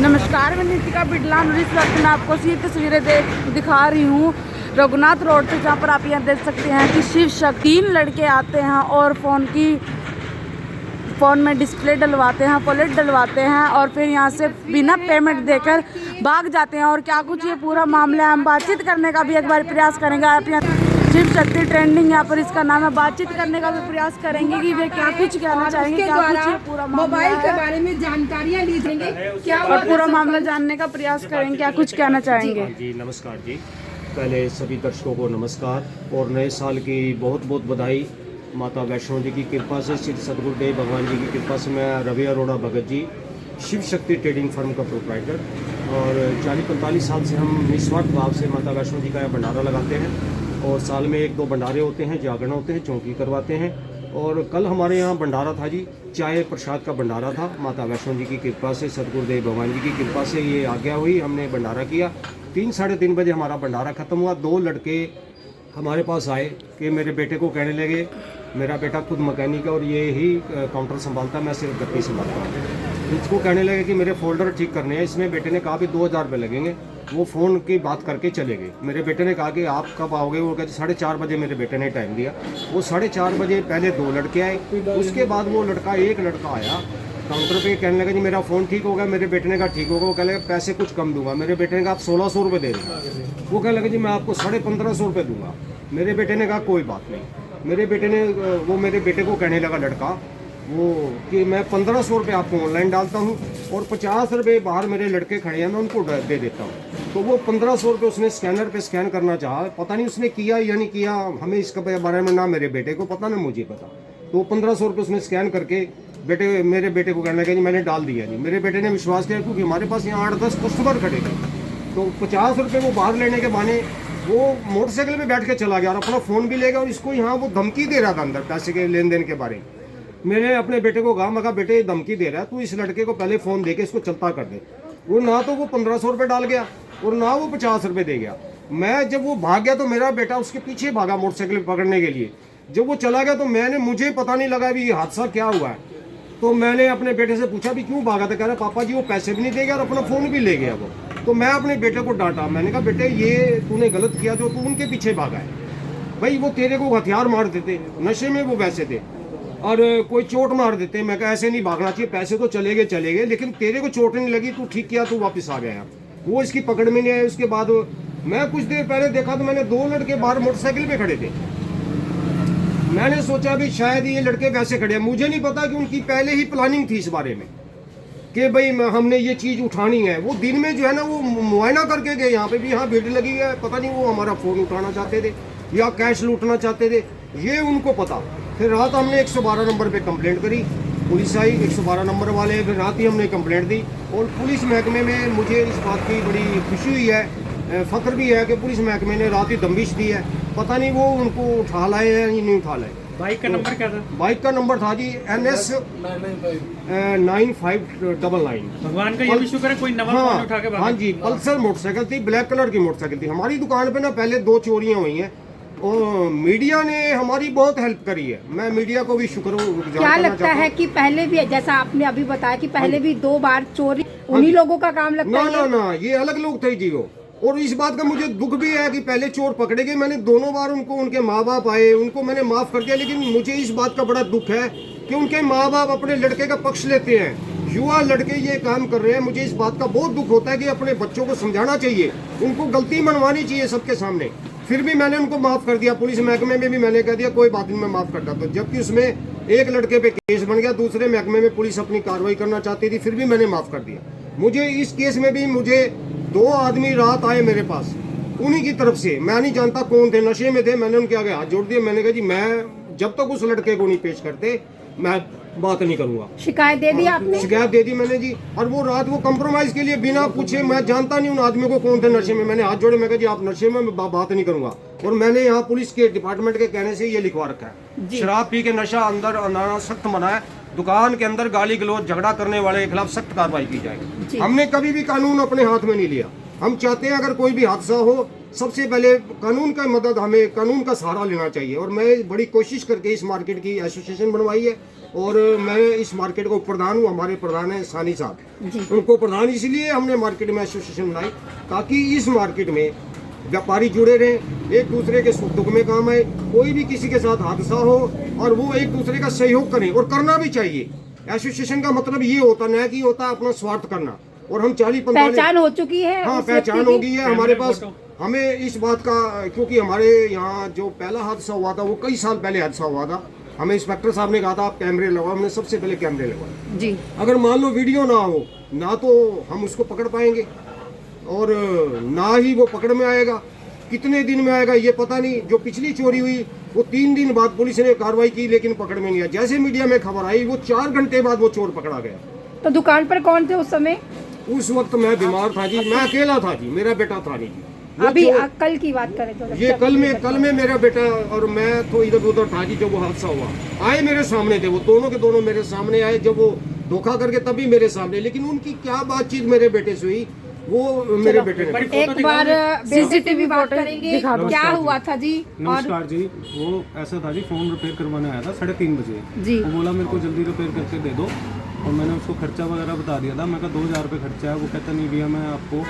नमस्कार, मैं नितिका बिडलान और इस वक्त मैं आपको सी तस्वीरें दिखा रही हूँ रघुनाथ रोड से, जहाँ पर आप यहाँ देख सकते हैं कि शिव शक्ति 3 लड़के आते हैं और फ़ोन में डिस्प्ले डलवाते हैं, वॉलेट डलवाते हैं और फिर यहाँ से बिना पेमेंट देकर भाग जाते हैं। और क्या कुछ ये पूरा मामला है, हम बातचीत करने का भी एक बार प्रयास करेंगे। आप यहाँ शिव शक्ति ट्रेंडिंग यहाँ पर इसका नाम है, बातचीत करने का भी प्रयास करेंगे कि वे क्या कुछ कहना चाहेंगे, क्या कुछ ये पूरा मोबाइल के बारे में जानकारियाँ ली जाएंगे, क्या और पूरा मामला जानने का प्रयास करेंगे, क्या कुछ कहना चाहेंगे। जी नमस्कार जी, पहले सभी दर्शकों को नमस्कार और नए साल की बहुत बहुत बधाई। माता वैष्णो जी की कृपा से, श्री सदगुरुदेव भगवान जी की कृपा से मैं रवि अरोड़ा भगत जी, शिव शक्ति ट्रेडिंग फर्म का प्रोप्राइटर, और 40-45 साल से हम निस्वार्थ भाव से माता वैष्णो जी का यह भंडारा लगाते हैं। और साल में 1-2 भंडारे होते हैं, जागरण होते हैं, चौकी करवाते हैं। और कल हमारे यहाँ भंडारा था जी, चाय प्रसाद का भंडारा था। माता वैष्णो जी की कृपा से, सदगुरुदेव भगवान जी की कृपा से ये आज्ञा हुई, हमने भंडारा किया। 3-3:30 बजे हमारा भंडारा ख़त्म हुआ। 2 लड़के हमारे पास आए कि मेरे बेटे को कहने लगे, मेरा बेटा खुद मैकेनिक है और ये ही काउंटर संभालता है, मैं सिर्फ गद्दी संभालता हूँ। इसको कहने लगे कि मेरे फोल्डर ठीक करने हैं। इसमें बेटे ने कहा भी 2000 रुपये लगेंगे। वो फ़ोन की बात करके चले गए। मेरे बेटे ने कहा कि आप कब आओगे? वो कहते 4:30 बजे मेरे बेटे ने टाइम दिया। वो 4:30 बजे पहले 2 लड़के आए, उसके बाद वो एक लड़का आया काउंटर पे, कहने लगा जी मेरा फ़ोन ठीक होगा। मेरे बेटे ने कहा ठीक होगा। वो कहने लगा पैसे कुछ कम दूंगा। मेरे बेटे ने कहा आप 1600 रुपये दे देंगे। वो कहने लगा जी मैं आपको 1550 रुपये दूंगा। मेरे बेटे ने कहा कोई बात नहीं। मेरे बेटे को कहने लगा लड़का वो कि मैं 1500 रुपये आपको ऑनलाइन डालता हूँ और 50 रुपये बाहर मेरे लड़के खड़े हैं, मैं उनको दे देता हूँ। तो वो 1500 रुपये उसने स्कैनर पे स्कैन करना चाहा, पता नहीं उसने किया या नहीं किया, हमें इसके बारे में ना मेरे बेटे को पता ना मुझे पता। तो 1500 रुपये उसने स्कैन करके मेरे बेटे को कहने लगा जी मैंने डाल दिया जी। मेरे बेटे ने विश्वास किया क्योंकि हमारे पास यहाँ 8-10 कस्टमर खड़े थे। तो 50 रुपये वो बाहर लेने के बहाने वो मोटरसाइकिल पे बैठ के चला गया और अपना फ़ोन भी ले गया और इसको यहाँ वो धमकी दे रहा था अंदर पैसे के लेन देन के बारे में। मैंने अपने बेटे को कहा, मैं कहा बेटे धमकी दे रहा है, तू इस लड़के को पहले फ़ोन दे के इसको चलता कर दे। वो ना तो वो 1500 रुपये डाल गया और ना वो 50 रुपये दे गया। मैं जब वो भाग गया तो मेरा बेटा उसके पीछे भागा मोटरसाइकिल पकड़ने के लिए। जब वो चला गया तो मुझे पता नहीं लगा भी ये हादसा क्या हुआ है। तो मैंने अपने बेटे से पूछा भी क्यों भागा था? कह रहा पापा जी वो पैसे भी नहीं दे गया और अपना फ़ोन भी ले गया वो। तो मैं अपने बेटे को डांटा, मैंने कहा बेटे ये तूने गलत किया जो तू उनके पीछे भागा है। भाई वो तेरे को हथियार मार देते, नशे में वो वैसे थे, और कोई चोट मार देते। मैं कहा ऐसे नहीं भागना चाहिए, पैसे तो चले गए, लेकिन तेरे को चोट नहीं लगी, तू ठीक किया, तू वापस आ गया। वो इसकी पकड़ में नहीं आया। उसके बाद मैं कुछ देर पहले देखा तो मैंने 2 लड़के बाहर मोटरसाइकिल पे खड़े थे। मैंने सोचा भी शायद ये लड़के वैसे खड़े हैं। मुझे नहीं पता कि उनकी पहले ही प्लानिंग थी इस बारे में कि भाई हमने ये चीज़ उठानी है। वो दिन में जो है ना वो मुआयना करके गए यहाँ पे भी, यहाँ भीड़ लगी है, पता नहीं वो हमारा फ़ोन उठाना चाहते थे या कैश लूटना चाहते थे, ये उनको पता। फिर रात हमने 112 नंबर पे कंप्लेंट करी, पुलिस आई 112 नंबर वाले, फिर रात ही हमने कंप्लेंट दी। और पुलिस महकमे में मुझे इस बात की बड़ी खुशी हुई है, फ़ख्र भी है कि पुलिस महकमे ने रात ही दबिश दी है। पता नहीं वो उनको उठा लाए हैं या नहीं उठा लाए। बाइक का नंबर क्या था? बाइक का नंबर था जी NS 9599। भगवान का ये भी शुक्र है कोई नवा फोन उठा के भागा। हाँ जी, पल्सर मोटरसाइकिल थी, ब्लैक कलर की मोटरसाइकिल थी। हमारी दुकान पे ना पहले 2 चोरियां हुई हैं और मीडिया ने हमारी बहुत हेल्प करी है। मैं मीडिया को भी शुक्रगुजार क्या लगता है कि पहले भी, जैसा आपने अभी बताया कि पहले भी 2 बार चोरी उन्हीं लोगों का काम लगता है? ना, ये अलग लोग थे जी वो। और इस बात का मुझे दुख भी है कि पहले चोर पकड़े गए। मैंने दोनों बार उनके माँ बाप आए, उनको मैंने माफ़ कर दिया, लेकिन मुझे इस बात का बड़ा दुख है कि उनके माँ बाप अपने लड़के का पक्ष लेते हैं। युवा लड़के ये काम कर रहे हैं, मुझे इस बात का बहुत दुख होता है कि अपने बच्चों को समझाना चाहिए, उनको गलती मनवानी चाहिए सबके सामने। फिर भी मैंने उनको माफ़ कर दिया। पुलिस महकमे में भी मैंने कह दिया कोई बात नहीं, मैं माफ़ करता। तो जबकि उसमें एक लड़के पे केस बन गया, दूसरे महकमे में पुलिस अपनी कार्रवाई करना चाहती थी, फिर भी मैंने माफ़ कर दिया। मुझे इस केस में भी मुझे 2 आदमी रात आए मेरे पास, उन्हीं की तरफ से, मैं नहीं जानता कौन थे, नशे में थे। मैंने उनके आगे हाथ जोड़ दिए। मैंने कहा जी मैं जब तक उस लड़के को नहीं पेश करते मैं बात नहीं करूंगा। शिकायत दे दी आपने? शिकायत दे दी मैंने जी। और वो रात वो कंप्रोमाइज के लिए बिना पूछे, मैं जानता नहीं उन आदमी को कौन थे नशे में, मैंने हाथ जोड़े। मैं कहा जी आप नशे में, मैं बात नहीं करूंगा। और मैंने यहाँ पुलिस के डिपार्टमेंट के कहने से ये लिखवा रखा है, शराब पी के नशा अंदर आना सख्त मना है। दुकान के अंदर गाली गलौज झगड़ा करने वाले के खिलाफ सख्त कार्रवाई की जाएगी। हमने कभी भी कानून अपने हाथ में नहीं लिया। हम चाहते हैं अगर कोई भी हादसा हो, सबसे पहले कानून का मदद, हमें कानून का सहारा लेना चाहिए। और मैं बड़ी कोशिश करके इस मार्केट की एसोसिएशन बनवाई है और मैं इस मार्केट को प्रधान हूँ, हमारे प्रधान है सानी साहब। जी। उनको प्रधान इसलिए हमने मार्केट में एसोसिएशन बनाई ताकि इस मार्केट में व्यापारी जुड़े रहें, एक दूसरे के सुख दुख में काम आए, कोई भी किसी के साथ हादसा हो और वो एक दूसरे का सहयोग करें, और करना भी चाहिए। एसोसिएशन का मतलब ये होता नहीं कि होता अपना स्वार्थ करना। और हम 40-45 पहचान हो चुकी है। हाँ, उस पहचान व्यक्ति हो की? गई है हमारे पास। हमें इस बात का, क्योंकि हमारे यहाँ जो पहला हादसा हुआ था वो कई साल पहले हादसा हुआ था। हमें इंस्पेक्टर साहब ने कहा था आप कैमरे लगवाओ, हमने सबसे पहले कैमरे लगवाए। जी। अगर मान लो वीडियो ना हो ना तो हम उसको पकड़ पाएंगे, और ना ही वो पकड़ में आएगा। कितने दिन में आएगा ये पता नहीं। जो पिछली चोरी हुई वो 3 दिन बाद पुलिस ने कार्रवाई की, लेकिन पकड़ में नहीं आया। जैसे मीडिया में खबर आई वो 4 घंटे बाद वो चोर पकड़ा गया। तो दुकान पर कौन थे उस समय? उस वक्त मैं बीमार था जी, मैं अकेला था जी, मेरा बेटा था नहीं जी। वो अभी चोर- कल की बात करें तो ये कल में मेरा बेटा और मैं तो इधर उधर था जी जब वो हादसा हुआ। आए मेरे सामने थे, वो दोनों के दोनों मेरे सामने आए। जब वो धोखा करके तभी मेरे सामने, लेकिन उनकी क्या बातचीत मेरे बेटे से हुई वो मेरे बेटे ने। एक बार सीसीटीवी बात करेंगे। दिखा दो। क्या हुआ था जी? और नमस्कार जी, वो ऐसा था जी, फ़ोन रिपेयर करवाने आया था 3:30 बजे। जी। वो बोला मेरे को जल्दी रिपेयर करके दे दो, और मैंने उसको खर्चा वगैरह बता दिया था। मैं कहा 2000 रुपये खर्चा है। वो कहता नहीं भैया मैं आपको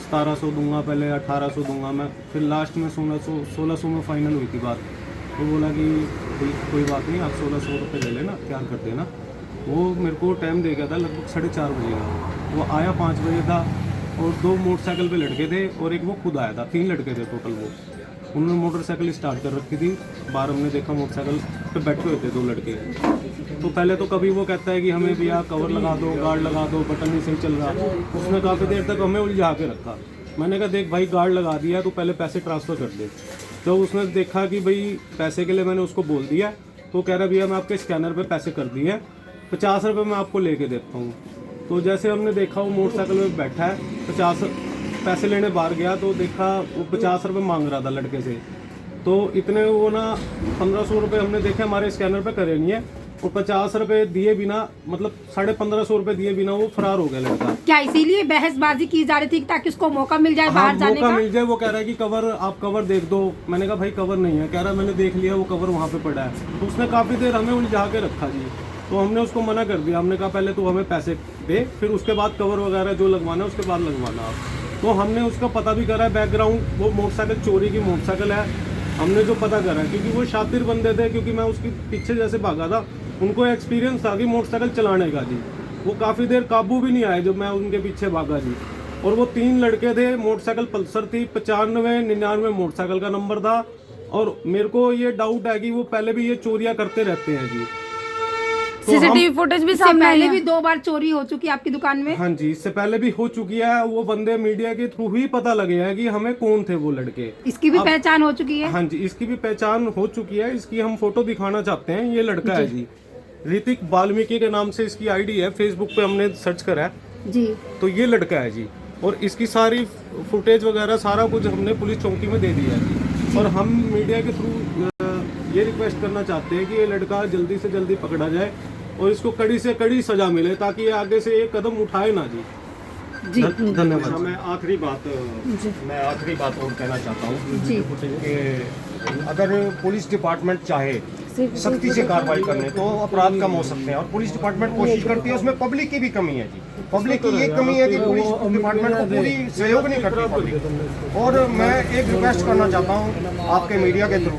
1700 दूंगा, पहले 1800 दूंगा मैं। फिर लास्ट में 1600 में फाइनल हुई थी बात। वो बोला कि कोई बात नहीं, आप 1600 रुपये ले लेना, तैयार कर देना। वो मेरे को टाइम दे गया था लगभग 4:30 बजे का। वो आया 5 बजे था, और 2 मोटरसाइकिल पे लड़के थे और एक वो खुद आया था। 3 लड़के थे टोटल। वो उन्होंने मोटरसाइकिल स्टार्ट कर रखी थी। बाहर हमने देखा मोटरसाइकिल पे बैठे हुए थे 2 लड़के। तो पहले तो कभी वो कहता है कि हमें भैया कवर लगा दो, गार्ड लगा दो, बटन नहीं सही चल रहा। उसने काफ़ी देर तक हमें उलझा के रखा। मैंने कहा देख भाई गार्ड लगा दिया तो पहले पैसे ट्रांसफ़र कर दे। तो उसने देखा कि भाई पैसे के लिए मैंने उसको बोल दिया, तो कह रहा भैया मैं आपके स्कैनर पे पैसे कर दिए, 50 रुपये मैं आपको लेके देता हूँ। तो जैसे हमने देखा वो मोटरसाइकिल में बैठा है, 50 पैसे लेने बाहर गया तो देखा वो 50 रुपये मांग रहा था लड़के से। तो इतने वो ना 1500 रुपये हमने देखे हमारे स्कैनर पे करे नहीं है, और 50 रुपये दिए बिना, मतलब 1550 रुपये दिए बिना वो फरार हो गया लड़का। क्या इसीलिए बहसबाजी की जा रही थी ताकि उसको मौका मिल जाए बाहर जाने मौका का? मिल जाए। वो कह रहा है कि कवर, आप कवर देख दो। मैंने कहा भाई कवर नहीं है। कह रहा मैंने देख लिया, वो कवर वहाँ पे पड़ा है। तो उसने काफ़ी देर हमें उलझा के रखा जी। तो हमने उसको मना कर दिया। हमने कहा पहले तू हमें पैसे दे, फिर उसके बाद कवर वगैरह जो लगवाना है उसके बाद लगवाना आप। तो हमने उसका पता भी करा है बैकग्राउंड, वो मोटरसाइकिल चोरी की मोटरसाइकिल है। हमने जो पता करा है, क्योंकि वो शातिर बंदे थे, क्योंकि मैं उसके पीछे जैसे भागा था, उनको एक्सपीरियंस था कि मोटरसाइकिल चलाने का जी। वो काफ़ी देर काबू भी नहीं आए जब मैं उनके पीछे भागा जी। और वो 3 लड़के थे, मोटरसाइकिल पल्सर थी, 9599 मोटरसाइकिल का नंबर था। और मेरे को ये डाउट है कि वो पहले भी ये चोरियाँ करते रहते हैं जी। तो सीसीटीवी फुटेज भी इससे सामने आई पहले है। भी 2 बार चोरी हो चुकी है आपकी दुकान में? हाँ जी, इससे पहले भी हो चुकी है। वो बंदे मीडिया के थ्रू ही पता लगे हैं कि हमें कौन थे वो लड़के। इसकी भी पहचान हो चुकी है? हाँ जी, इसकी भी पहचान हो चुकी है। इसकी हम फोटो दिखाना चाहते हैं। ये लड़का है जी, ऋतिक वाल्मीकि के नाम से इसकी आईडी है, फेसबुक पे हमने सर्च करा है। जी। तो ये लड़का है जी, और इसकी सारी फुटेज वगैरह सारा कुछ हमने पुलिस चौकी में दे दिया है जी। और हम मीडिया के थ्रू ये रिक्वेस्ट करना चाहते हैं कि ये लड़का जल्दी से जल्दी पकड़ा जाए और इसको कड़ी से कड़ी सजा मिले, ताकि ये आगे से एक कदम उठाए ना जी। जी। धन्यवाद। मैं आखिरी बात और कहना चाहता हूँ जी। कि अगर पुलिस डिपार्टमेंट चाहे सख्ती से कार्रवाई करने तो अपराध कम हो सकते हैं, और पुलिस डिपार्टमेंट कोशिश करती है। उसमें पब्लिक की भी कमी है जी। पब्लिक की ये कमी है कि पुलिस डिपार्टमेंट को पूरी सहयोग नहीं करती पब्लिक। और मैं एक रिक्वेस्ट करना चाहता हूँ आपके मीडिया के थ्रू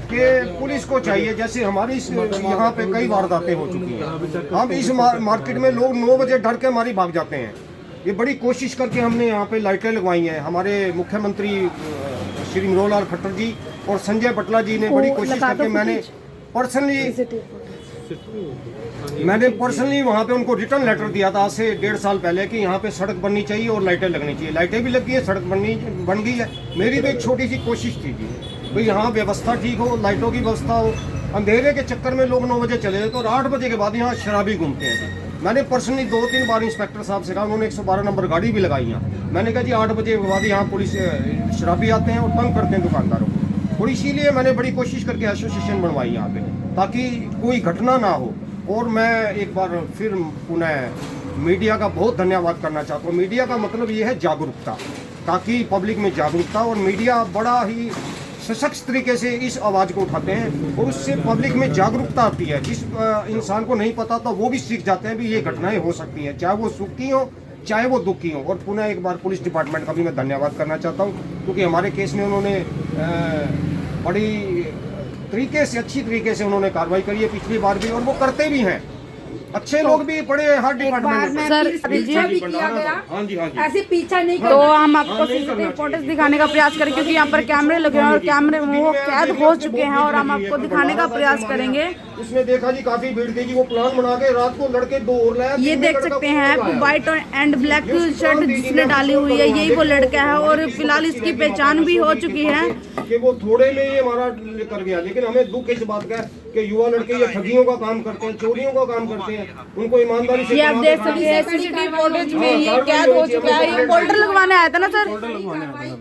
कि पुलिस को चाहिए, जैसे हमारी यहाँ पे कई वारदातें हो चुकी हैं। हम इस मार्केट में लोग 9 बजे डर के मारी भाग जाते हैं। ये बड़ी कोशिश करके हमने यहाँ पे लाइटें लगवाई हैं। हमारे मुख्यमंत्री श्री मनोहर लाल खट्टर जी और संजय पटला जी ने बड़ी कोशिश करके मैंने पर्सनली वहाँ पे उनको रिटर्न लेटर दिया था आज से 1.5 साल पहले कि यहाँ पे सड़क बननी चाहिए और लाइटें लगनी चाहिए। लाइटें भी लगी है, सड़क बन गई है। मेरी तो एक छोटी सी कोशिश थी जी, भाई यहाँ व्यवस्था ठीक हो, लाइटों की व्यवस्था हो। अंधेरे के चक्कर में लोग 9 बजे चले जाते और 8 बजे के बाद यहाँ शराबी घूमते हैं। मैंने पर्सनली 2-3 बार इंस्पेक्टर साहब से कहा, उन्होंने 112 नंबर गाड़ी भी लगाई यहाँ। मैंने कहा जी 8 बजे के बाद यहाँ पुलिस शराबी आते हैं और तंग करते हैं दुकानदारों को। और इसीलिए मैंने बड़ी कोशिश करके एसोसिएशन बनवाई यहाँ पे, ताकि कोई घटना ना हो। और मैं एक बार फिर पुनः मीडिया का बहुत धन्यवाद करना चाहता हूँ। मीडिया का मतलब ये है जागरूकता, ताकि पब्लिक में जागरूकता, और मीडिया बड़ा ही सशक्त तरीके से इस आवाज़ को उठाते हैं और उससे पब्लिक में जागरूकता आती है। जिस इंसान को नहीं पता था वो भी सीख जाते हैं भी ये घटनाएं हो सकती हैं, चाहे वो सुख की हो चाहे वो दुख की हो। और पुनः एक बार पुलिस डिपार्टमेंट का भी मैं धन्यवाद करना चाहता हूँ, क्योंकि हमारे केस में उन्होंने बड़ी तरीके से अच्छी तरीके से उन्होंने कार्रवाई करी है पिछली बार भी, और वो करते भी हैं। अच्छे लोग भी पड़े हैं हर डिपार्टमेंट में। सर पीछा भी किया गया, हाँ जी हाँ जी। ऐसे पीछा नहीं तो हम आपको सीसीटीवी फुटेज दिखाने का प्रयास करें, क्योंकि यहाँ पर कैमरे लगे हैं और कैमरे में वो कैद हो चुके हैं, और हम आपको दिखाने का प्रयास करेंगे। उसमें देखा जी काफी भीड़ थी जी, वो प्लान बना के रात को लड़के 2 और लाया। ये देख सकते हैं व्हाइट एंड ब्लैक शर्ट जिसने डाली हुई है, यही वो लड़का है, और फिलहाल इसकी पहचान भी हो चुकी है कि वो थोड़े में ये हमारा कर गया। लेकिन हमें दुख इस बात का है कि युवा लड़के ये ठगियों का काम करते हैं, चोरियों का काम करते हैं, उनको ईमानदारी से ये आप देख सकते हैं सीसीटीवी फुटेज में ये कैद हो चुका है। ये फोल्डर लगवाने आया था ना सर?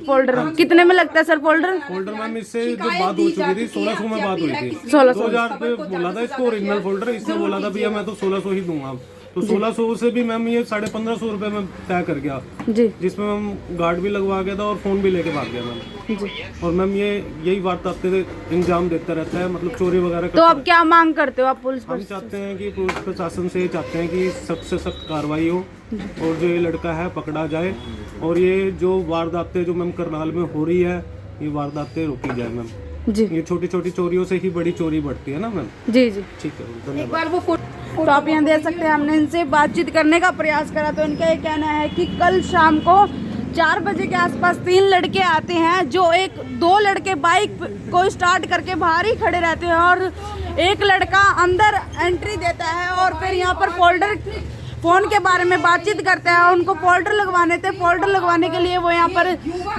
फोल्डर कितने में लगता है सर फोल्डर? फोल्डर मैम इससे जो बात हो चुकी थी 1600 में बात हुई थी। 1600 2000 पे बोला था इसको ओरिजिनल फोल्डर, इसने बोला था भैया मैं तो 1600 ही दूंगा। तो 1600 से भी मैम ये 1550 रुपए में तय कर गया, जी, जिसमें मैम गार्ड भी लगवा गया था और फोन भी लेके भाग गया मैम। जी। और मैम ये यही वारदात इंजाम देता रहता है, मतलब चोरी वगैरह तो अब क्या मांग करते हो आप पुलिस हम पर? चाहते हैं कि पुलिस प्रशासन से चाहते हैं कि सख्त से सख्त कार्रवाई हो और जो ये लड़का है पकड़ा जाए, और ये जो वारदातें जो मैम करनाल में हो रही है ये वारदातें रोकी जाए मैम। जी, ये छोटी छोटी चोरियों से ही बड़ी चोरी बढ़ती है ना मैम। जी, जी। ठीक है, धन्यवाद। एक बार वो तो आप यहाँ देख सकते हैं, हमने इनसे बातचीत करने का प्रयास करा तो इनका ये कहना है कि कल शाम को 4 बजे के आसपास 3 लड़के आते हैं, जो 2 लड़के बाइक को स्टार्ट करके बाहर ही खड़े रहते हैं, और एक लड़का अंदर एंट्री देता है और फिर यहाँ पर फ़ोन के बारे में बातचीत करते हैं। उनको फोल्डर लगवाने थे, फोल्डर लगवाने के लिए वो यहाँ पर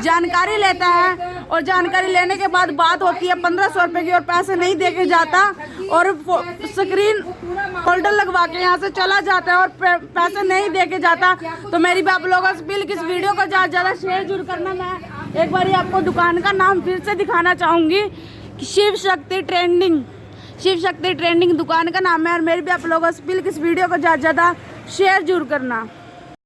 जानकारी लेता है, और जानकारी लेने के बाद बात होती है 1500 रुपये की, और पैसे नहीं दे के जाता, और स्क्रीन फोल्डर लगवा के यहाँ से चला जाता है और पैसे नहीं दे के जाता। तो मेरी भी आप लोगों से अपील कि इस वीडियो को ज़्यादा शेयर जरूर करना। मैं एक बार आपको दुकान का नाम फिर से दिखाना चाहूँगी, शिव शक्ति ट्रेंडिंग, शिव शक्ति ट्रेंडिंग दुकान का नाम है। और मेरी भी आप लोगों से अपील कि इस वीडियो को ज़्यादा शेयर जरूर करना।